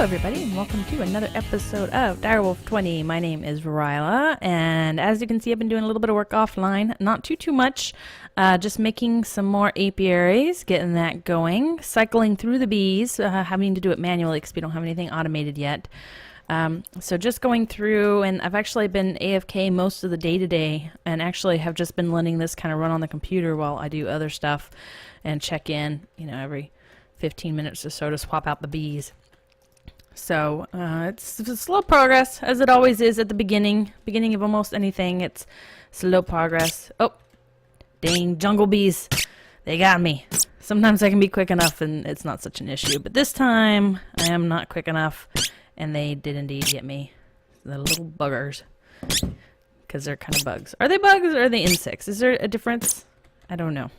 Hello everybody and welcome to another episode of Direwolf20. My name is Riella, and as you can see I've been doing a little bit of work offline, not too much, just making some more apiaries, getting that going, cycling through the bees, having to do it manually because we don't have anything automated yet. So just going through, and I've actually been AFK most of the day today, and actually have just been letting this kind of run on the computer while I do other stuff and check in, you know, every 15 minutes or so to swap out the bees. So it's slow progress, as it always is at the beginning of almost anything. It's slow progress. Oh, dang jungle bees, they got me. Sometimes I can be quick enough and it's not such an issue, but this time I am not quick enough, and they did indeed get me. The little buggers, because they're kind of bugs. Are they bugs or are they insects? Is there a difference? I don't know.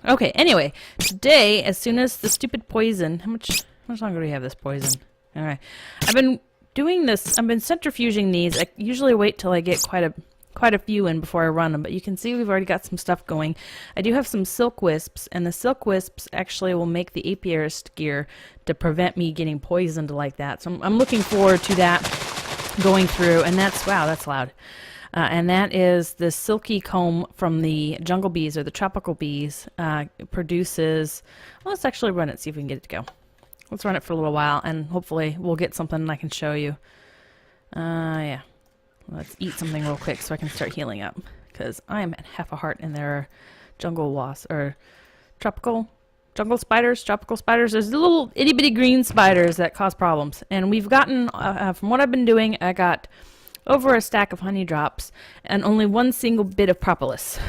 Okay, anyway, today, as soon as the stupid poison, how much longer do we have this poison? Alright, I've been doing this, I've been centrifuging these. I usually wait till I get quite a few in before I run them, but you can see we've already got some stuff going. I do have some silk wisps, and the silk wisps actually will make the apiarist gear to prevent me getting poisoned like that. So I'm looking forward to that going through, and that's, wow, that's loud. And that is the silky comb from the jungle bees, or the tropical bees. It produces, well, let's actually run it, see if we can get it to go. Let's run it for a little while, and hopefully we'll get something I can show you. Yeah. Let's eat something real quick so I can start healing up, because I am at half a heart, and there are jungle wasps, or tropical spiders. There's the little itty-bitty green spiders that cause problems. And we've gotten, from what I've been doing, I got over a stack of honey drops and only one single bit of propolis.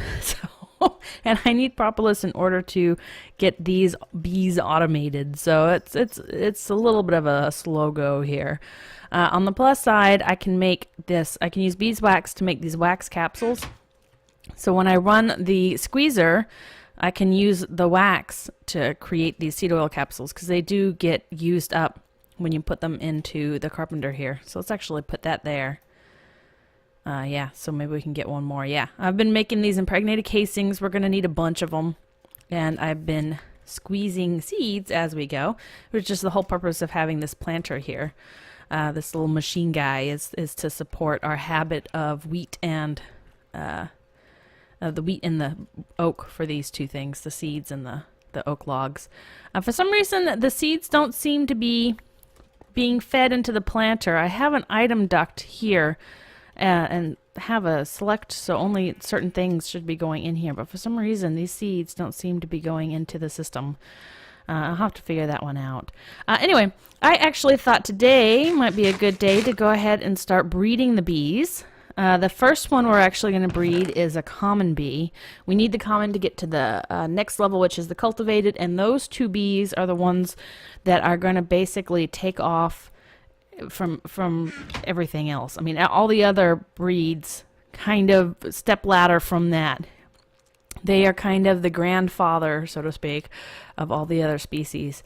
And I need propolis in order to get these bees automated. So it's a little bit of a slow go here. On the plus side, I can make this. I can use beeswax to make these wax capsules. So when I run the squeezer, I can use the wax to create these seed oil capsules, because they do get used up when you put them into the carpenter here. So let's actually put that there. Yeah, so maybe we can get one more. Yeah, I've been making these impregnated casings. We're going to need a bunch of them. And I've been squeezing seeds as we go, which is just the whole purpose of having this planter here. This little machine guy is to support our habit of wheat and the wheat and the oak for these two things, the seeds and the oak logs. For some reason, the seeds don't seem to be being fed into the planter. I have an item duct here. And have a select, so only certain things should be going in here, but for some reason these seeds don't seem to be going into the system. I'll have to figure that one out. Anyway, I actually thought today might be a good day to go ahead and start breeding the bees. The first one we're actually going to breed is a common bee. We need the common to get to the next level, which is the cultivated, and those two bees are the ones that are going to basically take off from everything else. I mean, all the other breeds kind of step ladder from that. They are kind of the grandfather, so to speak, of all the other species.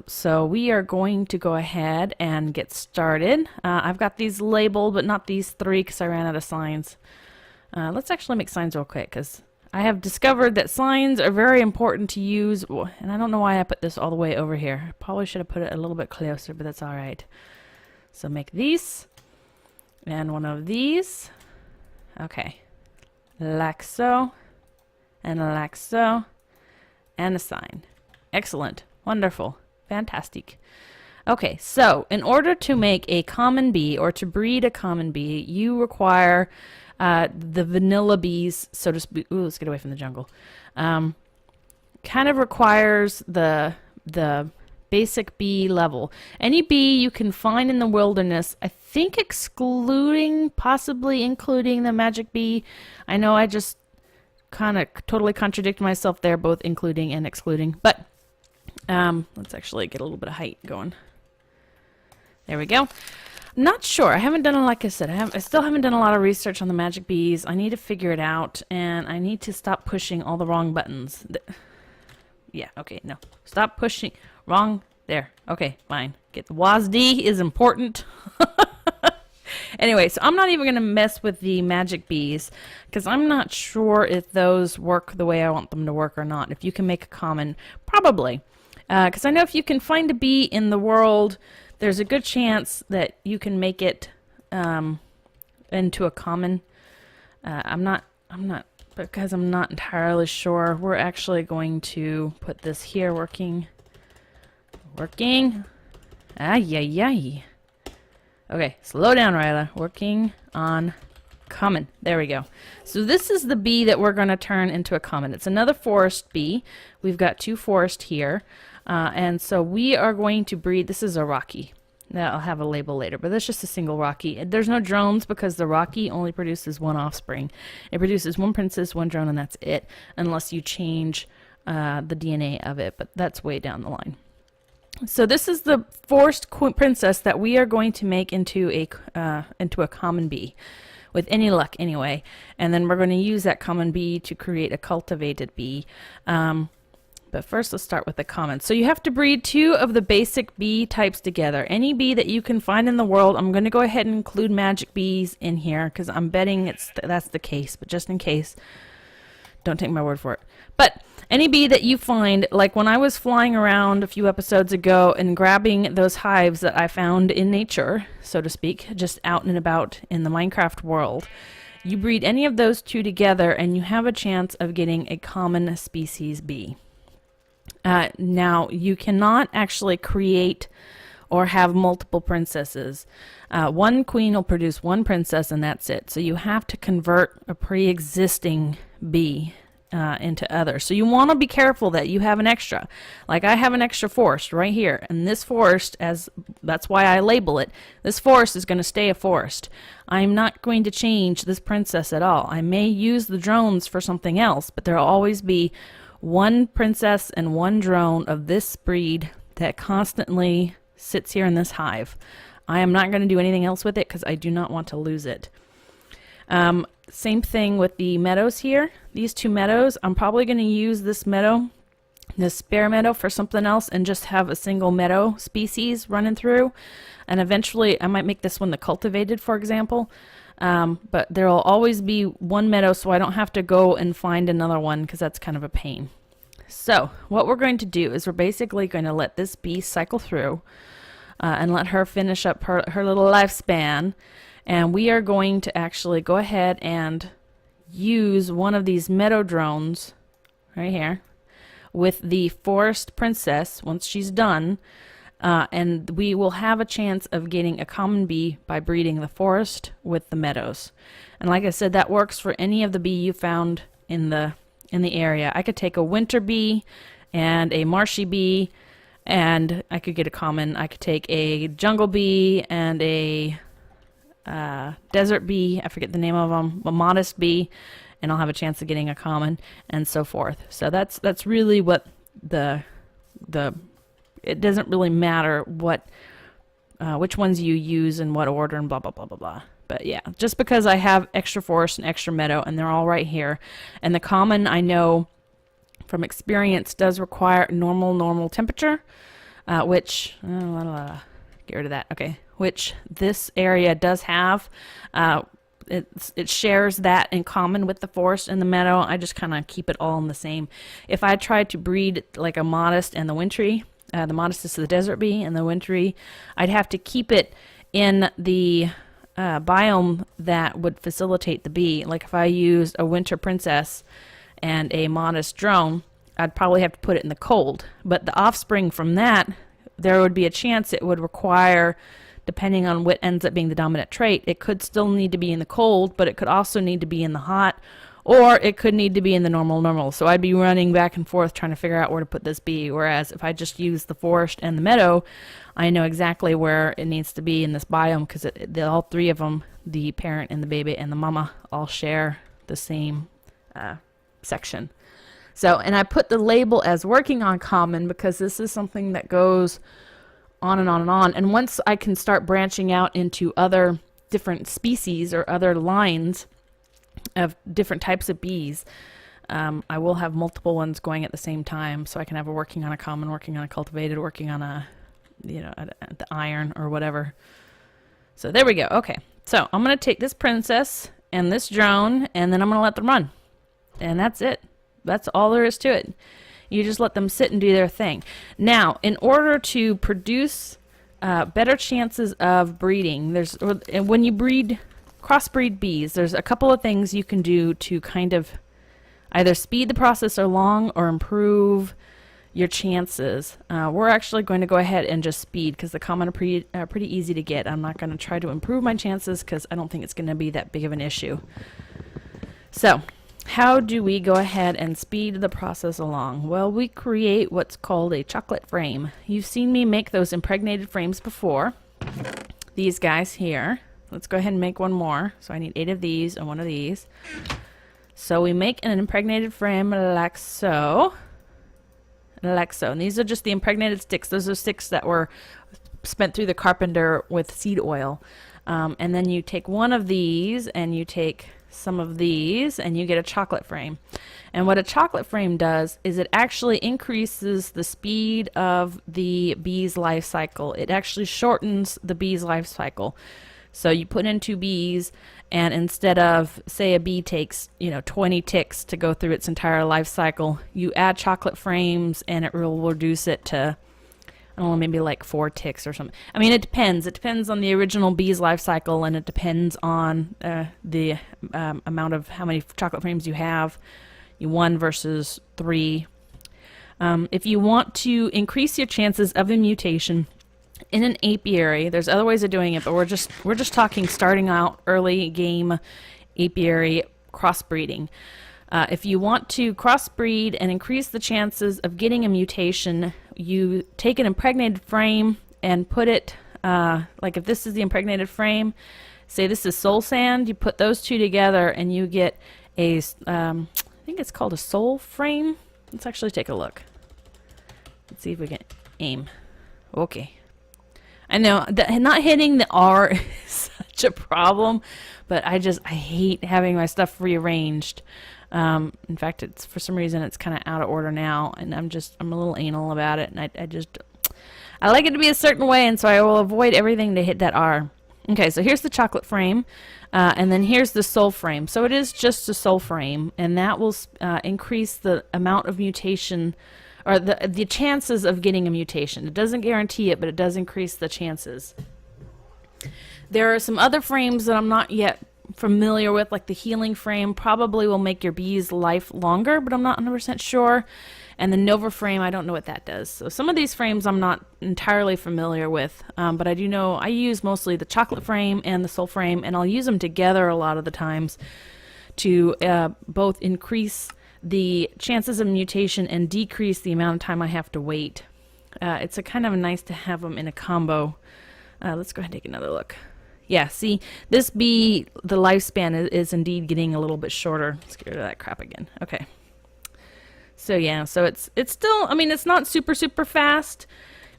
So we are going to go ahead and get started. I've got these labeled, but not these three because I ran out of signs. Let's actually make signs real quick, because I have discovered that signs are very important to use, and I don't know why I put this all the way over here. I probably should have put it a little bit closer, but that's all right. So make these, and one of these. Okay, like so, and like so, and a sign. Excellent, wonderful, fantastic. Okay, so in order to make a common bee, or to breed a common bee, you require the vanilla bees, so to speak. Ooh, let's get away from the jungle. Kind of requires the basic bee level. Any bee you can find in the wilderness, I think excluding, possibly including the magic bee. I know I just kind of totally contradict myself there, both including and excluding. But let's actually get a little bit of height going. There we go. Not sure. I haven't done, like I said, I still haven't done a lot of research on the magic bees. I need to figure it out, and I need to stop pushing all the wrong buttons. Yeah, okay, no. Stop pushing. Wrong. There. Okay, fine. Get the WASD is important. Anyway, so I'm not even going to mess with the magic bees, because I'm not sure if those work the way I want them to work or not. If you can make a common, probably. Because I know if you can find a bee in the world there's a good chance that you can make it into a common. I'm not because I'm not entirely sure. We're actually going to put this here working. Ay, ay, ay. Okay, slow down, Riella. Working on common. There we go. So this is the bee that we're going to turn into a common. It's another forest bee. We've got 2 forest here. And so we are going to breed. This is a Rocky. Now, I'll have a label later, but that's just a single Rocky. There's no drones because the Rocky only produces 1 offspring. It produces 1 princess, 1 drone, and that's it, unless you change the DNA of it, but that's way down the line. So this is the forest princess that we are going to make into a common bee, with any luck anyway. And then we're going to use that common bee to create a cultivated bee. But first, let's start with the common. So you have to breed 2 of the basic bee types together. Any bee that you can find in the world. I'm going to go ahead and include magic bees in here because I'm betting that's the case. But just in case, don't take my word for it. But any bee that you find, like when I was flying around a few episodes ago and grabbing those hives that I found in nature, so to speak, just out and about in the Minecraft world, you breed any of those 2 together and you have a chance of getting a common species bee. Now, you cannot actually create or have multiple princesses. 1 queen will produce 1 princess and that's it. So you have to convert a pre-existing bee into others. So you want to be careful that you have an extra. Like I have an extra forest right here, and this forest, that's why I label it, this forest is going to stay a forest. I'm not going to change this princess at all. I may use the drones for something else, but there will always be 1 princess and 1 drone of this breed that constantly sits here in this hive. I am not going to do anything else with it because I do not want to lose it. Same thing with the meadows here. These 2 meadows, I'm probably going to use this meadow, this spare meadow, for something else and just have a single meadow species running through. And eventually I might make this one the cultivated, for example. But there will always be 1 meadow, so I don't have to go and find another one because that's kind of a pain. So what we're going to do is we're basically going to let this bee cycle through and let her finish up her little lifespan. And we are going to actually go ahead and use one of these meadow drones right here with the forest princess once she's done. And we will have a chance of getting a common bee by breeding the forest with the meadows. And like I said, that works for any of the bee you found in the area. I could take a winter bee and a marshy bee, and I could get a common. I could take a jungle bee and a desert bee, I forget the name of them, a modest bee, and I'll have a chance of getting a common, and so forth. So that's really what it doesn't really matter what which ones you use in what order and blah blah blah blah blah. But yeah, just because I have extra forest and extra meadow and they're all right here, and the common, I know from experience, does require normal temperature, which get rid of that. Okay. Which this area does have. It shares that in common with the forest and the meadow. I just kind of keep it all in the same. If I tried to breed like a modest and the wintry, the modest is the desert bee and the wintry, I'd have to keep it in the biome that would facilitate the bee. Like if I used a winter princess and a modest drone, I'd probably have to put it in the cold. But the offspring from that, there would be a chance it would require, depending on what ends up being the dominant trait, it could still need to be in the cold, but it could also need to be in the hot, or it could need to be in the normal. So I'd be running back and forth trying to figure out where to put this bee, whereas if I just use the forest and the meadow, I know exactly where it needs to be in this biome because all 3 of them, the parent and the baby and the mama, all share the same section. So, and I put the label as working on common because this is something that goes on and on and on. And once I can start branching out into other different species or other lines of different types of bees, I will have multiple ones going at the same time. So I can have a working on a common, working on a cultivated, working on a, the iron or whatever. So there we go. Okay. So I'm going to take this princess and this drone, and then I'm going to let them run. And that's it. That's all there is to it. You just let them sit and do their thing. Now, in order to produce better chances of breeding. When you crossbreed bees, there's a couple of things you can do to kind of either speed the process along or improve your chances. We're actually going to go ahead and just speed because the common are pretty easy to get. I'm not going to try to improve my chances because I don't think it's going to be that big of an issue. So, how do we go ahead and speed the process along? Well, we create what's called a chocolate frame. You've seen me make those impregnated frames before. These guys here. Let's go ahead and make one more. So I need 8 of these and 1 of these. So we make an impregnated frame like so. And these are just the impregnated sticks. Those are sticks that were spent through the carpenter with seed oil. And then you take one of these and you take some of these and you get a chocolate frame. And what a chocolate frame does is it actually increases the speed of the bee's life cycle. It actually shortens the bee's life cycle. So you put in 2 bees, and instead of, say, a bee takes 20 ticks to go through its entire life cycle, you add chocolate frames and it will reduce it to, I don't know, maybe like 4 ticks or something. I mean, it depends. It depends on the original bee's life cycle, and it depends on the amount of how many chocolate frames you have. 1 versus 3. If you want to increase your chances of the mutation in an apiary, there's other ways of doing it, but we're just talking starting out early game apiary crossbreeding. If you want to crossbreed and increase the chances of getting a mutation, you take an impregnated frame and put it, like if this is the impregnated frame, say this is soul sand, you put those 2 together and you get a, I think it's called a soul frame. Let's actually take a look. Let's see if we can aim. Okay. I know that not hitting the R is such a problem, but I hate having my stuff rearranged. In fact, it's for some reason it's kind of out of order now, and I'm a little anal about it, and I like it to be a certain way, and so I will avoid everything to hit that R. Okay, so here's the chocolate frame, and then here's the soul frame. So it is just a soul frame, and that will increase the amount of mutation, or the chances of getting a mutation. It doesn't guarantee it, but it does increase the chances. There are some other frames that I'm not yet familiar with, like the healing frame probably will make your bee's life longer, but I'm not 100% sure. And the Nova frame, I don't know what that does. So some of these frames I'm not entirely familiar with, but I do know I use mostly the chocolate frame and the soul frame, and I'll use them together a lot of the times to both increase the chances of mutation and decrease the amount of time I have to wait. It's a kind of nice to have them in a combo. Let's go ahead and take another look. Yeah, see, this bee, the lifespan is indeed getting a little bit shorter. Let's get rid of that crap again. Okay. So yeah, so it's still, I mean, it's not super fast.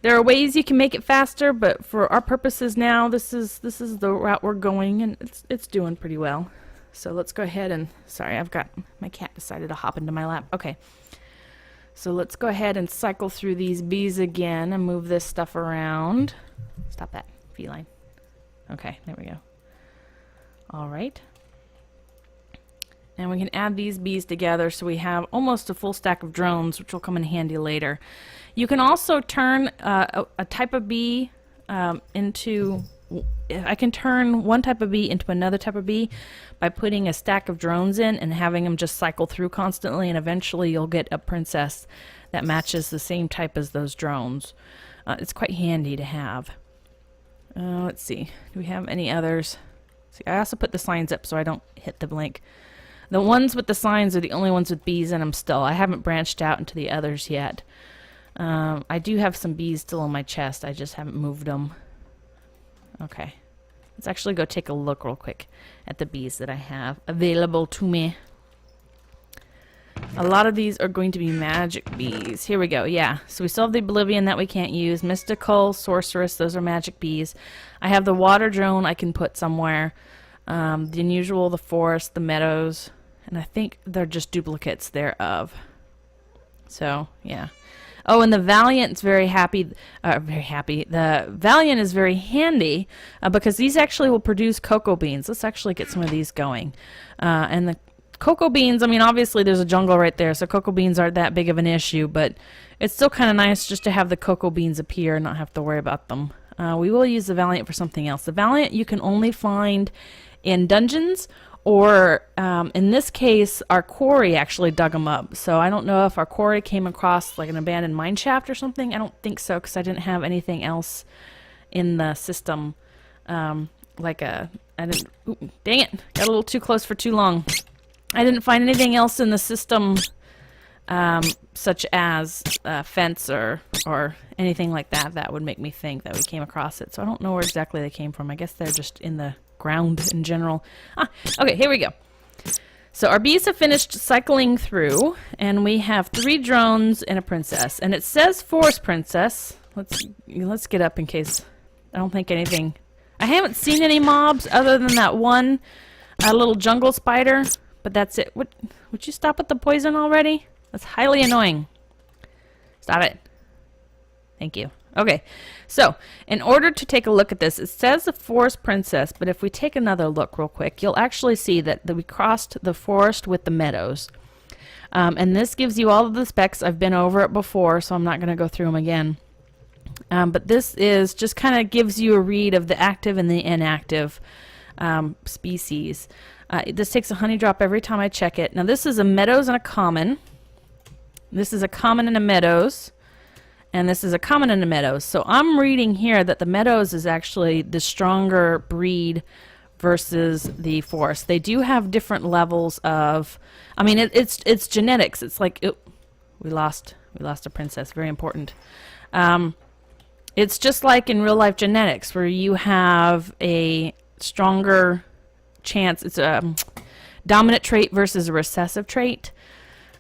There are ways you can make it faster, but for our purposes now, this is the route we're going, and it's doing pretty well. So let's go ahead and, sorry, my cat decided to hop into my lap. Okay. So let's go ahead and cycle through these bees again and move this stuff around. Stop that, feline. Okay, there we go. All right. And we can add these bees together so we have almost a full stack of drones, which will come in handy later. You can also turn a type of bee into... I can turn one type of bee into another type of bee by putting a stack of drones in and having them just cycle through constantly, and eventually you'll get a princess that matches the same type as those drones. It's quite handy to have. Let's see. Do we have any others? See, I also put the signs up so I don't hit the blank. The ones with the signs are the only ones with bees in them still. I haven't branched out into the others yet. I do have some bees still in my chest. I just haven't moved them. Okay. Let's actually go take a look real quick at the bees that I have available to me. A lot of these are going to be magic bees. Here we go. Yeah. So we still have the Oblivion that we can't use. Mystical, Sorceress, those are magic bees. I have the water drone I can put somewhere. The unusual, the forest, the meadows. And I think they're just duplicates thereof. So, yeah. Oh, and the Valiant's very happy. The Valiant is very handy because these actually will produce cocoa beans. Let's actually get some of these going. And the cocoa beans, I mean, obviously there's a jungle right there, so cocoa beans aren't that big of an issue, but it's still kind of nice just to have the cocoa beans appear and not have to worry about them. we will use the Valiant for something else. The Valiant you can only find in dungeons, or in this case, our quarry actually dug them up. So I don't know if our quarry came across like an abandoned mine shaft or something. I don't think so, because I didn't have anything else in the system. Ooh, dang it, got a little too close for too long. I didn't find anything else in the system, such as fence or anything like that that would make me think that we came across it. So I don't know where exactly they came from. I guess they're just in the ground in general. Okay, here we go. So our bees have finished cycling through, and we have 3 drones and a princess. And it says forest princess. Let's get up in case I don't think anything. I haven't seen any mobs other than that one little jungle spider, but that's it. Would you stop with the poison already? That's highly annoying. Stop it. Thank you. Okay, so in order to take a look at this, it says the forest princess, but if we take another look real quick, you'll actually see that we crossed the forest with the meadows. And this gives you all of the specs. I've been over it before, so I'm not going to go through them again. But this is just kind of gives you a read of the active and the inactive species. This takes a honey drop every time I check it. Now this is a meadows and a common. This is a common and a meadows. And this is a common in the meadows. So I'm reading here that the meadows is actually the stronger breed versus the forest. They do have different levels of, I mean, it's genetics. It's like, we lost a princess. Very important. It's just like in real life genetics, where you have a stronger chance. It's a dominant trait versus a recessive trait.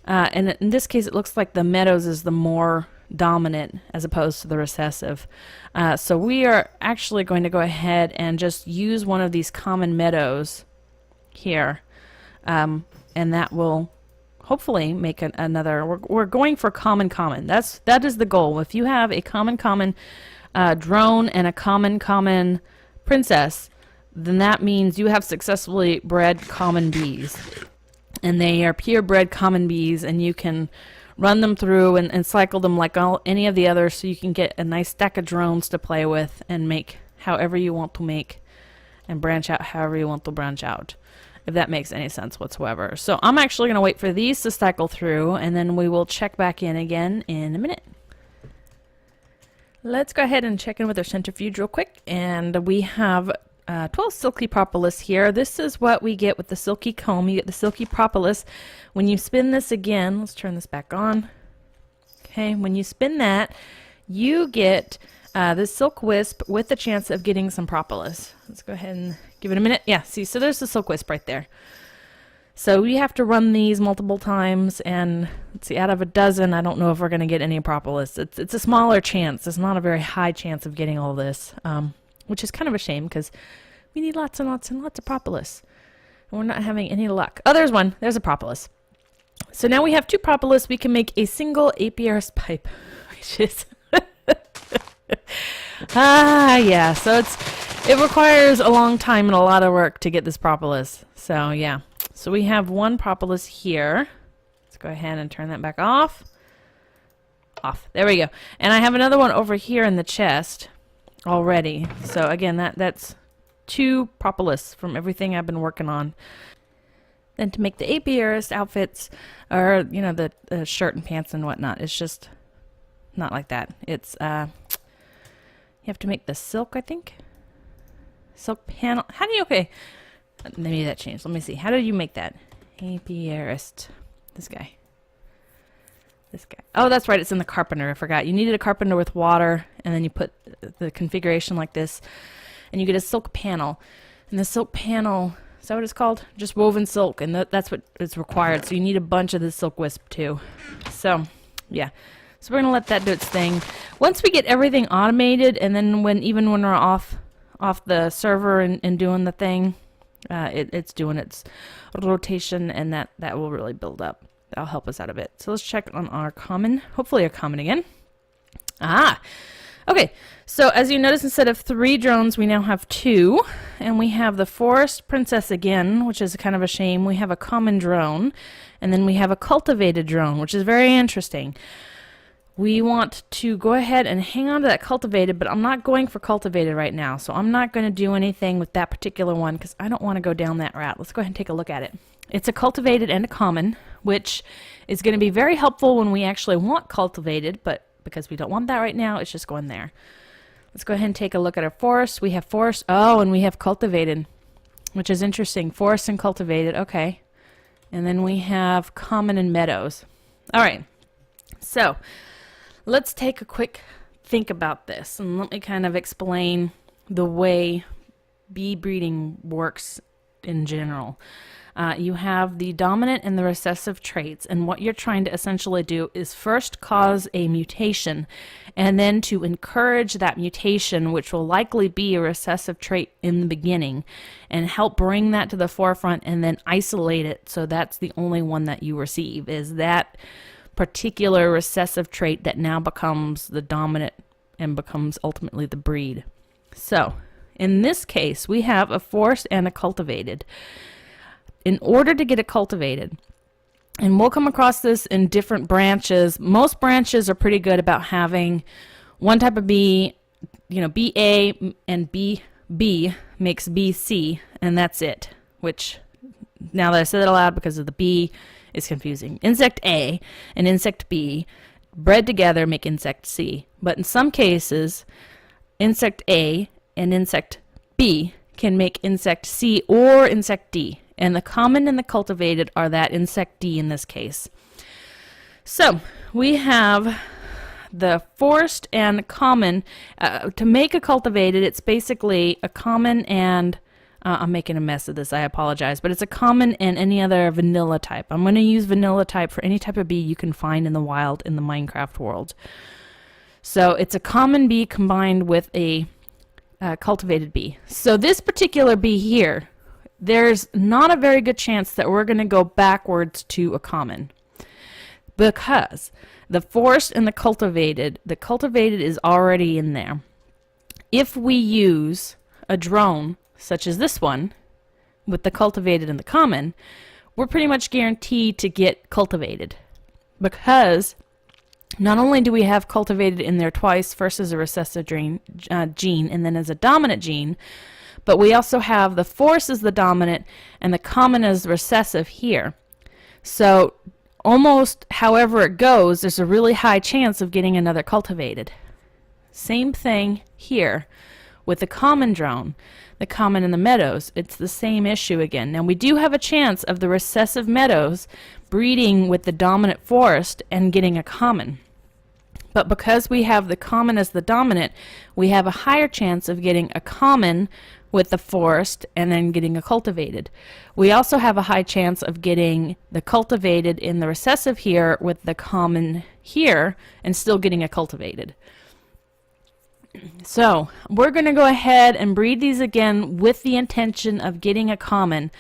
And in this case, it looks like the meadows is the more dominant as opposed to the recessive. So we are actually going to go ahead and just use one of these common meadows here, and that will hopefully make another. We're going for common. That is the goal. If you have a common drone and a common princess, then that means you have successfully bred common bees, and they are purebred common bees, and you can run them through and cycle them like any of the others, so you can get a nice stack of drones to play with and make however you want to make, and branch out however you want to branch out, if that makes any sense whatsoever. So I'm actually going to wait for these to cycle through, and then we will check back in again in a minute. Let's go ahead and check in with our centrifuge real quick, and we have 12 silky propolis here. This is what we get with the silky comb. You get the silky propolis. When you spin this again, let's turn this back on. Okay, when you spin that, you get this silk wisp with the chance of getting some propolis. Let's go ahead and give it a minute. Yeah, see, so there's the silk wisp right there. So we have to run these multiple times, and let's see, out of a dozen, I don't know if we're going to get any propolis. It's a smaller chance. It's not a very high chance of getting all this. Which is kind of a shame, because we need lots and lots and lots of propolis. And we're not having any luck. Oh, there's one. There's a propolis. So now we have 2 propolis. We can make a single apiarist pipe, which is... yeah. So it requires a long time and a lot of work to get this propolis. So, yeah. So we have 1 propolis here. Let's go ahead and turn that back off. Off. There we go. And I have another one over here in the chest already. So again, that's 2 propolis from everything I've been working on. Then to make the apiarist outfits, or you know, the shirt and pants and whatnot, it's just not like that. It's you have to make the silk, I think. Silk panel. How do you? Okay, maybe that changed. Let me see. How do you make that? Apiarist. This guy. Oh, that's right. It's in the carpenter. I forgot. You needed a carpenter with water, and then you put the configuration like this, and you get a silk panel. And the silk panel, is that what it's called? Just woven silk, and that's what is required. So you need a bunch of the silk wisp too. So, yeah. So we're going to let that do its thing. Once we get everything automated, and then even when we're off the server and doing the thing, it's doing its rotation, and that will really build up. That'll help us out a bit. So let's check on our common. Hopefully a common again. Okay. So as you notice, instead of 3 drones, we now have 2. And we have the forest princess again, which is kind of a shame. We have a common drone. And then we have a cultivated drone, which is very interesting. we want to go ahead and hang on to that cultivated, but I'm not going for cultivated right now. So I'm not going to do anything with that particular one because I don't want to go down that route. Let's go ahead and take a look at it. It's a cultivated and a common, which is going to be very helpful when we actually want cultivated, but because we don't want that right now, it's just going there. Let's go ahead and take a look at our forest. We have forest, oh, and we have cultivated, which is interesting. Forest and cultivated, okay. And then we have common and meadows. All right, so let's take a quick think about this, and let me kind of explain the way bee breeding works in general. You have the dominant and the recessive traits, and what you're trying to essentially do is first cause a mutation, and then to encourage that mutation, which will likely be a recessive trait in the beginning, and help bring that to the forefront and then isolate it so that's the only one that you receive, is that particular recessive trait that now becomes the dominant and becomes ultimately the breed. So, in this case, we have a forest and a cultivated. In order to get it cultivated, and we'll come across this in different branches. Most branches are pretty good about having one type of bee, you know, BA and BB makes BC, and that's it. Which, now that I said it aloud because of the B, is confusing. Insect A and insect B bred together make insect C. But in some cases, insect A and insect B can make insect C or insect D. And the common and the cultivated are that insect D in this case. So we have the forest and common. To make a cultivated, it's basically a common and I'm making a mess of this, I apologize, but it's a common and any other vanilla type. I'm going to use vanilla type for any type of bee you can find in the wild in the Minecraft world. So it's a common bee combined with a cultivated bee. So this particular bee here, there's not a very good chance that we're going to go backwards to a common, because the forest and the cultivated is already in there. If we use a drone such as this one with the cultivated and the common, we're pretty much guaranteed to get cultivated, because not only do we have cultivated in there twice, first as a recessive gene and then as a dominant gene, but we also have the forest as the dominant and the common as recessive here. So almost however it goes, there's a really high chance of getting another cultivated. Same thing here with the common drone, the common in the meadows. It's the same issue again. Now we do have a chance of the recessive meadows breeding with the dominant forest and getting a common. But because we have the common as the dominant, we have a higher chance of getting a common with the forest and then getting a cultivated. We also have a high chance of getting the cultivated in the recessive here with the common here and still getting a cultivated. So we're going to go ahead and breed these again with the intention of getting a common,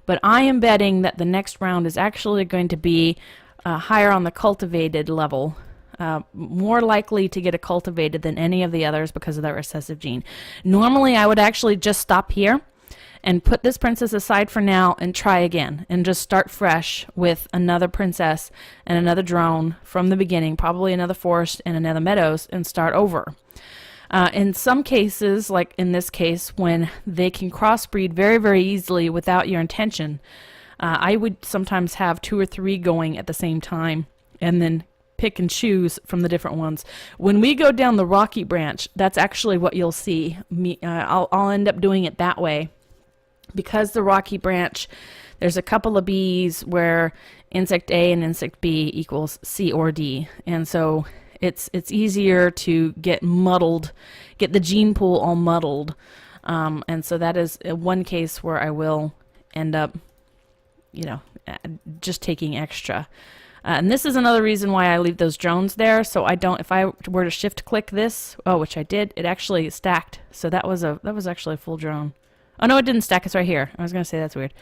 but I am betting that the next round is actually going to be higher on the cultivated level. More likely to get a cultivated than any of the others because of that recessive gene. Normally I would actually just stop here and put this princess aside for now and try again and just start fresh with another princess and another drone from the beginning, probably another forest and another meadows, and start over. In some cases, like in this case, when they can crossbreed very, very easily without your intention, I would sometimes have 2 or 3 going at the same time and then pick and choose from the different ones. When we go down the rocky branch, that's actually what you'll see. I'll end up doing it that way, because the rocky branch, there's a couple of bees where insect A and insect B equals C or D, and so it's easier to get muddled, get the gene pool all muddled, and so that is one case where I will end up, you know, just taking extra. And this is another reason why I leave those drones there, so I don't, if I were to shift click this, oh, which I did, it actually stacked. So that was actually a full drone. Oh no, it didn't stack, it's right here. I was gonna say that's weird.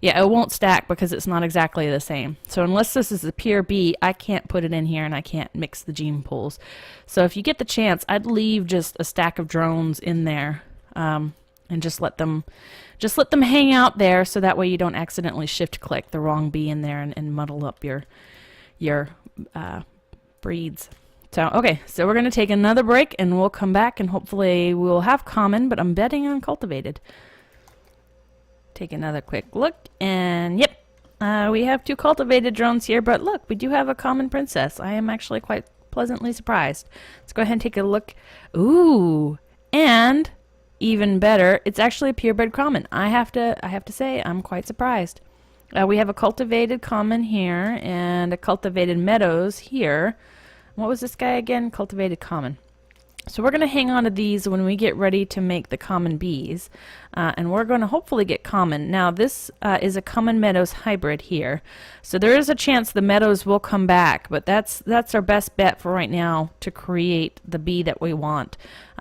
Yeah, it won't stack because it's not exactly the same. So unless this is a pure B, I can't put it in here and I can't mix the gene pools. So if you get the chance, I'd leave just a stack of drones in there, and just let them hang out there, so that way you don't accidentally shift click the wrong bee in there and muddle up your breeds. So, okay, so we're going to take another break and we'll come back and hopefully we'll have common, but I'm betting on cultivated. Take another quick look and yep, we have 2 cultivated drones here, but look, we do have a common princess. I am actually quite pleasantly surprised. Let's go ahead and take a look. Ooh, and even better, it's actually a purebred common. I have to say I'm quite surprised. We have a cultivated common here and a cultivated meadows here. What was this guy again? Cultivated common. So we're going to hang on to these when we get ready to make the common bees. And we're going to hopefully get common. Now this is a common meadows hybrid here. So there is a chance the meadows will come back, but that's our best bet for right now to create the bee that we want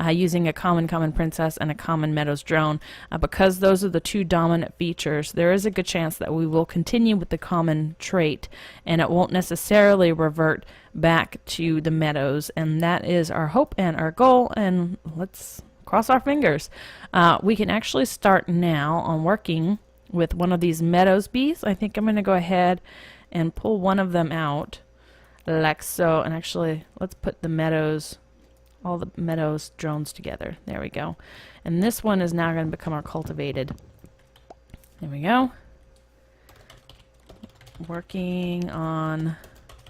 using a common princess and a common meadows drone. Because those are the 2 dominant features, there is a good chance that we will continue with the common trait and it won't necessarily revert back to the meadows, and that is our hope and our goal, and let's cross our fingers. We can actually start now on working with one of these meadows bees. I think I'm going to go ahead and pull one of them out like so, and actually let's put the meadows, all the meadows drones together. There we go. And this one is now going to become our cultivated. There we go. Working on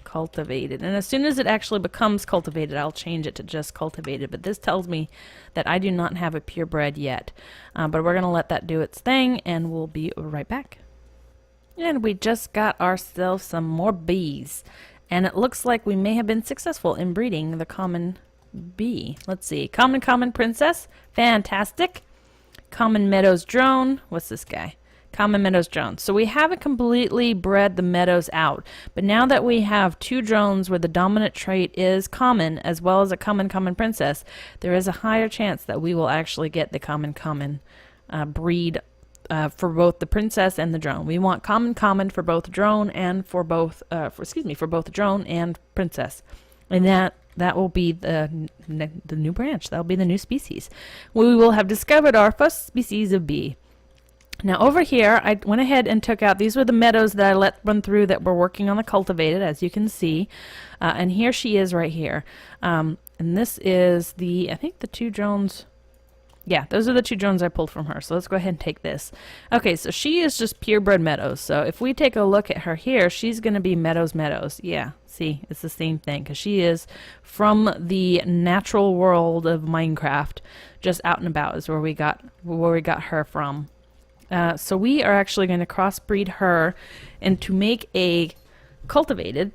cultivated, and as soon as it actually becomes cultivated I'll change it to just cultivated, but this tells me that I do not have a purebred yet, but we're gonna let that do its thing and we'll be right back. And we just got ourselves some more bees, and it looks like we may have been successful in breeding the common bee. Let's see, common princess, fantastic. Common meadows drone, what's this guy? Common meadows drone. So we haven't completely bred the meadows out, but now that we have 2 drones where the dominant trait is common as well as a common princess, there is a higher chance that we will actually get the common breed for both the princess and the drone. We want common for both drone and for both for both drone and princess, and that will be the new branch. That will be the new species. We will have discovered our first species of bee. Now over here, I went ahead and took out, these were the meadows that I let run through that were working on the cultivated, as you can see. And here she is right here. And this is I think the 2 drones, yeah, those are the 2 drones I pulled from her. So let's go ahead and take this. Okay, so she is just purebred meadows. So if we take a look at her here, she's going to be meadows. Yeah, see, it's the same thing because she is from the natural world of Minecraft. Just out and about is where we got her from. So we are actually going to crossbreed her, and to make a cultivated,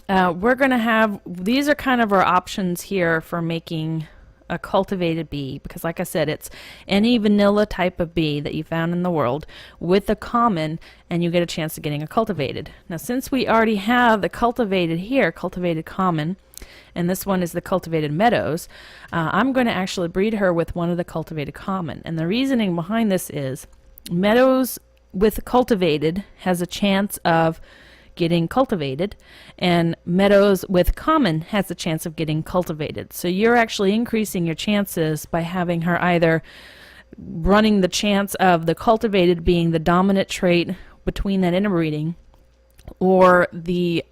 we're going to have, these are kind of our options here for making a cultivated bee, because like I said, it's any vanilla type of bee that you found in the world with a common, and you get a chance of getting a cultivated. Now since we already have the cultivated here, cultivated common, and this one is the cultivated meadows, I'm going to actually breed her with one of the cultivated common. And the reasoning behind this is meadows with cultivated has a chance of getting cultivated, and meadows with common has a chance of getting cultivated. So you're actually increasing your chances by having her either running the chance of the cultivated being the dominant trait between that interbreeding, or the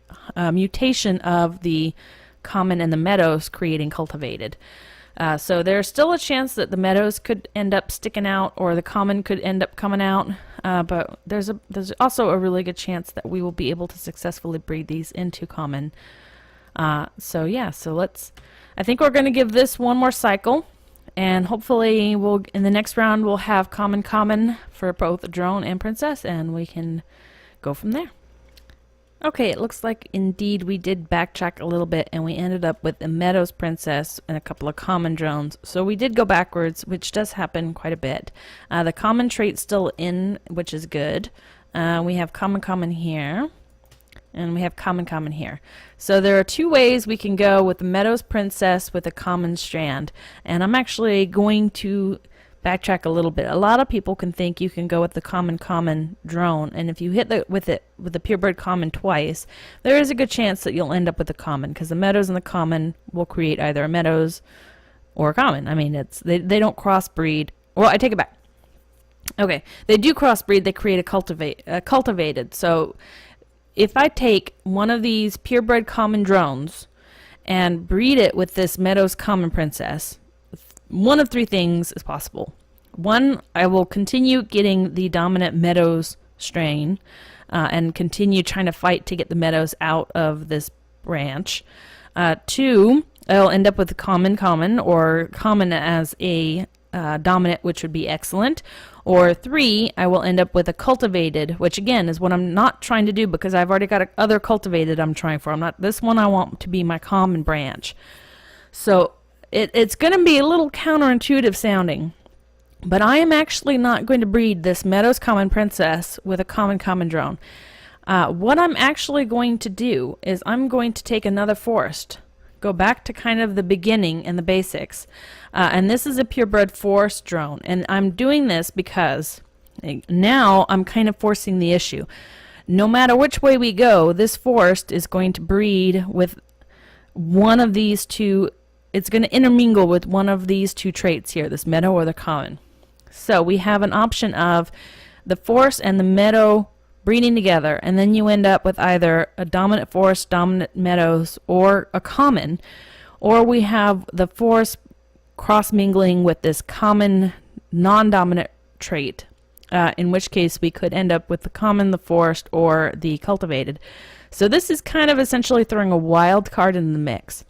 mutation of the common and the meadows creating cultivated. So there's still a chance that the meadows could end up sticking out, or the common could end up coming out, but there's also a really good chance that we will be able to successfully breed these into common. So yeah, I think we're going to give this one more cycle, and hopefully in the next round we'll have common for both drone and princess, and we can go from there. Okay, it looks like indeed we did backtrack a little bit, and we ended up with a meadows princess and a couple of common drones. So we did go backwards, which does happen quite a bit. The common trait's still in, which is good. We have common here, and we have common here. So there are 2 ways we can go with the meadows princess with a common strand, and I'm actually going to backtrack a little bit. A lot of people can think you can go with the common drone, and if you hit with the purebred common twice, there is a good chance that you'll end up with the common, because the meadows and the common will create either a meadows or a common. I mean, they don't crossbreed. Well, I take it back. Okay, they do crossbreed. They create a cultivated. So if I take one of these purebred common drones and breed it with this Meadows Common Princess, one of three things is possible. One, I will continue getting the dominant Meadows strain and continue trying to fight to get the Meadows out of this branch. Two, I'll end up with a common or common as a dominant, which would be excellent. Or three, I will end up with a cultivated, which again is what I'm not trying to do because I've already got other cultivated I'm trying for. This one I want to be my common branch. So it's going to be a little counterintuitive sounding, but I am actually not going to breed this Meadows Common Princess with a common drone. What I'm actually going to do is I'm going to take another forest, go back to kind of the beginning and the basics. And this is a purebred forest drone. And I'm doing this because now I'm kind of forcing the issue. No matter which way we go, this forest is going to breed with one of these two. It's going to intermingle with one of these two traits here, this meadow or the common. So we have an option of the forest and the meadow breeding together, and then you end up with either a dominant forest, dominant meadows, or a common, or we have the forest cross mingling with this common non-dominant trait, in which case we could end up with the common, the forest, or the cultivated. So this is kind of essentially throwing a wild card in the mix.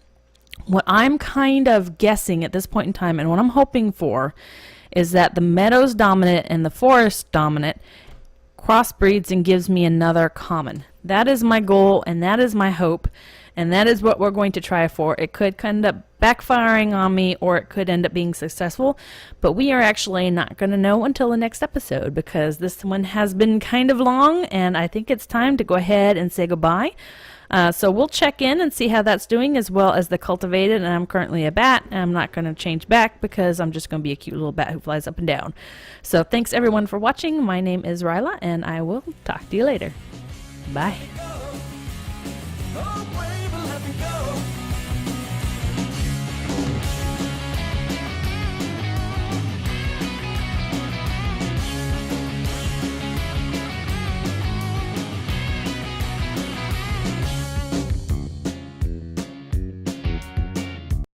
What I'm kind of guessing at this point in time, and what I'm hoping for, is that the meadows dominant and the forest dominant crossbreeds and gives me another common. That is my goal, and that is my hope, and that is what we're going to try for. It could end up backfiring on me, or it could end up being successful, but we are actually not going to know until the next episode, because this one has been kind of long, and I think it's time to go ahead and say goodbye. So we'll check in and see how that's doing, as well as the cultivated, and I'm currently a bat, and I'm not going to change back because I'm just going to be a cute little bat who flies up and down. So thanks everyone for watching. My name is Riella, and I will talk to you later. Bye.